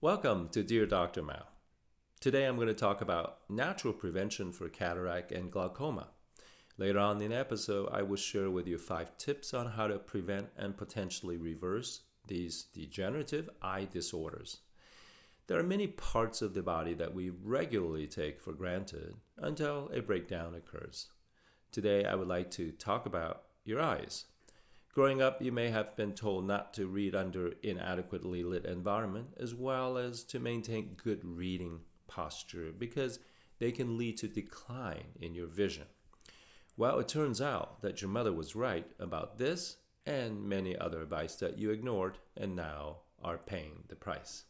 Welcome to Dear Dr. Mao. Today I'm going to talk about natural prevention for cataract and glaucoma. Later on in the episode, I will share with you 5 tips on how to prevent and potentially reverse these degenerative eye disorders. There are many parts of the body that we regularly take for granted until a breakdown occurs. Today I would like to talk about your eyes. Growing up, you may have been told not to read under inadequately lit environment, as well as to maintain good reading posture because they can lead to decline in your vision. Well, it turns out that your mother was right about this and many other advice that you ignored and now are paying the price.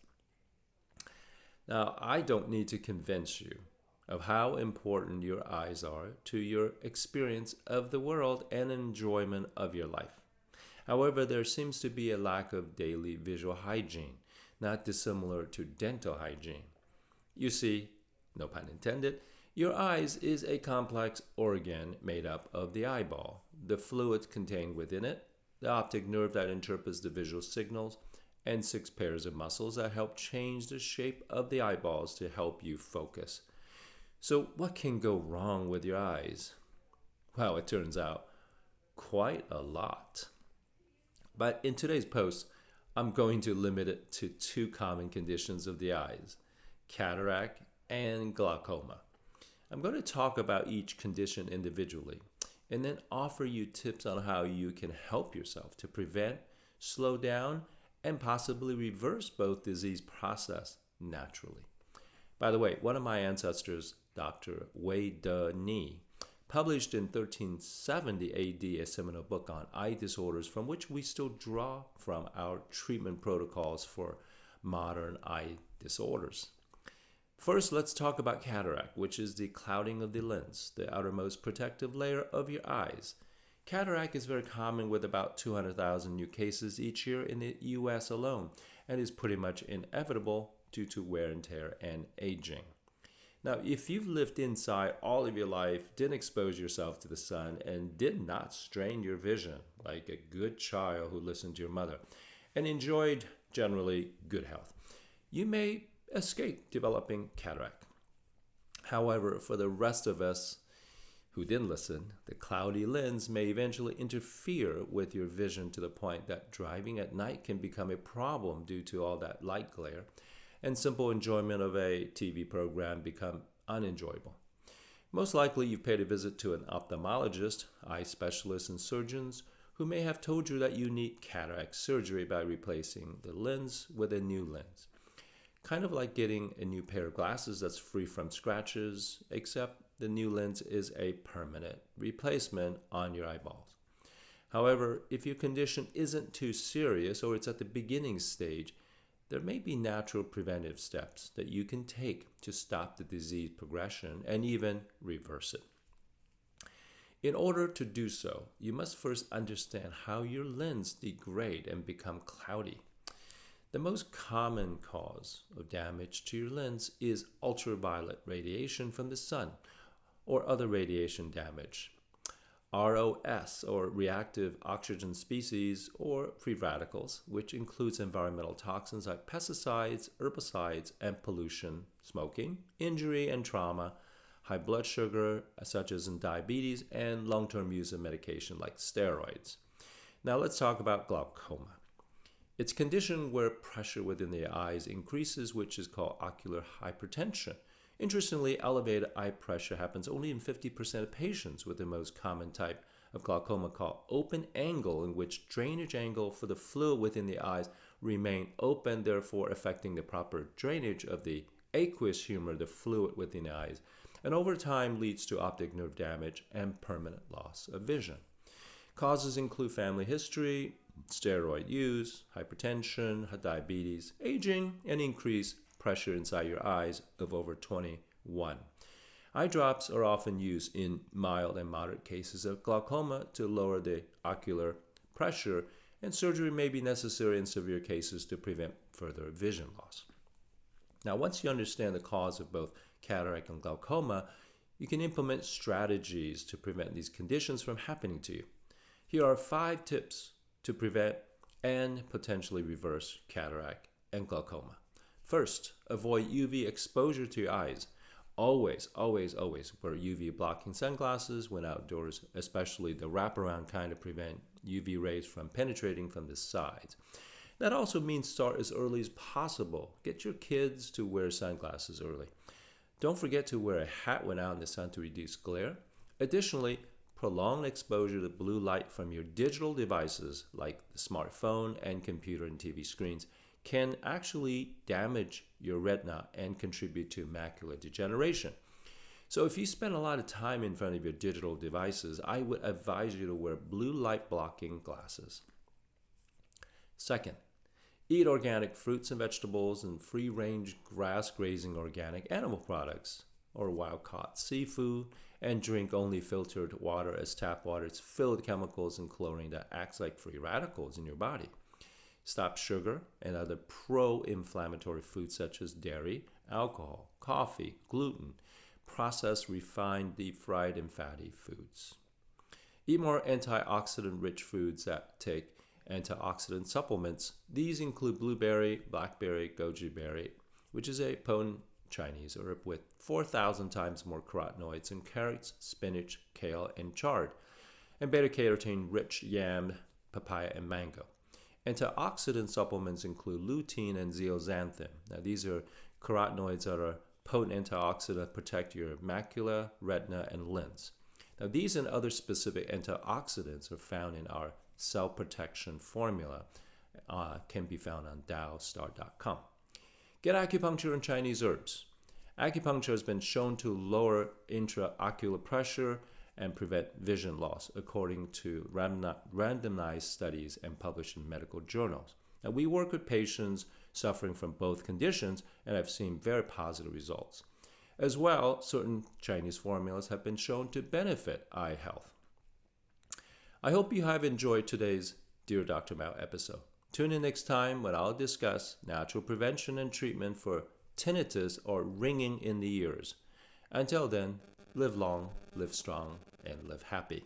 Now, I don't need to convince you of how important your eyes are to your experience of the world and enjoyment of your life. However, there seems to be a lack of daily visual hygiene, not dissimilar to dental hygiene. You see, no pun intended, your eyes is a complex organ made up of the eyeball, the fluid contained within it, the optic nerve that interprets the visual signals, and 6 pairs of muscles that help change the shape of the eyeballs to help you focus. So what can go wrong with your eyes? Well, it turns out quite a lot. But in today's post, I'm going to limit it to 2 common conditions of the eyes, cataract and glaucoma. I'm going to talk about each condition individually and then offer you tips on how you can help yourself to prevent, slow down, and possibly reverse both disease process naturally. By the way, one of my ancestors, Dr. Wei De Ni, published in 1370 AD a seminal book on eye disorders from which we still draw from our treatment protocols for modern eye disorders. First, let's talk about cataract, which is the clouding of the lens, the outermost protective layer of your eyes. Cataract is very common with about 200,000 new cases each year in the US alone and is pretty much inevitable due to wear and tear and aging. Now, if you've lived inside all of your life, didn't expose yourself to the sun, and did not strain your vision like a good child who listened to your mother, and enjoyed generally good health, you may escape developing cataract. However, for the rest of us who didn't listen, the cloudy lens may eventually interfere with your vision to the point that driving at night can become a problem due to all that light glare, and simple enjoyment of a TV program become unenjoyable. Most likely you've paid a visit to an ophthalmologist, eye specialists, and surgeons who may have told you that you need cataract surgery by replacing the lens with a new lens. Kind of like getting a new pair of glasses that's free from scratches, except the new lens is a permanent replacement on your eyeballs. However, if your condition isn't too serious or it's at the beginning stage, there may be natural preventive steps that you can take to stop the disease progression and even reverse it. In order to do so, you must first understand how your lens degrade and become cloudy. The most common cause of damage to your lens is ultraviolet radiation from the sun or other radiation damage. ROS, or reactive oxygen species, or free radicals, which includes environmental toxins like pesticides, herbicides, and pollution, smoking, injury and trauma, high blood sugar, such as in diabetes, and long-term use of medication like steroids. Now let's talk about glaucoma. It's a condition where pressure within the eyes increases, which is called ocular hypertension. Interestingly, elevated eye pressure happens only in 50% of patients with the most common type of glaucoma called open angle, in which drainage angle for the fluid within the eyes remain open, therefore affecting the proper drainage of the aqueous humor, the fluid within the eyes, and over time leads to optic nerve damage and permanent loss of vision. Causes include family history, steroid use, hypertension, diabetes, aging, and increased pressure inside your eyes of over 21. Eye drops are often used in mild and moderate cases of glaucoma to lower the ocular pressure, and surgery may be necessary in severe cases to prevent further vision loss. Now, once you understand the cause of both cataract and glaucoma, you can implement strategies to prevent these conditions from happening to you. Here are 5 tips to prevent and potentially reverse cataract and glaucoma. First, avoid UV exposure to your eyes. Always, always, always wear UV blocking sunglasses when outdoors, especially the wraparound kind to prevent UV rays from penetrating from the sides. That also means start as early as possible. Get your kids to wear sunglasses early. Don't forget to wear a hat when out in the sun to reduce glare. Additionally, prolonged exposure to blue light from your digital devices like the smartphone and computer and TV screens can actually damage your retina and contribute to macular degeneration. So if you spend a lot of time in front of your digital devices, I would advise you to wear blue light blocking glasses. Second, eat organic fruits and vegetables and free-range grass-grazing organic animal products or wild-caught seafood, and drink only filtered water, as tap water is filled with chemicals and chlorine that acts like free radicals in your body. Stop sugar and other pro-inflammatory foods such as dairy, alcohol, coffee, gluten, processed, refined, deep-fried, and fatty foods. Eat more antioxidant-rich foods that take antioxidant supplements. These include blueberry, blackberry, goji berry, which is a potent Chinese herb with 4,000 times more carotenoids than carrots, spinach, kale, and chard, and beta-carotene-rich yam, papaya, and mango. Antioxidant supplements include lutein and zeaxanthin. Now, these are carotenoids that are potent antioxidants that protect your macula, retina, and lens. Now, these and other specific antioxidants are found in our cell protection formula, can be found on daostar.com. Get acupuncture and Chinese herbs. Acupuncture has been shown to lower intraocular pressure and prevent vision loss, according to randomized studies and published in medical journals. Now, we work with patients suffering from both conditions and have seen very positive results. As well, certain Chinese formulas have been shown to benefit eye health. I hope you have enjoyed today's Dear Dr. Mao episode. Tune in next time when I'll discuss natural prevention and treatment for tinnitus or ringing in the ears. Until then, live long, live strong, and live happy.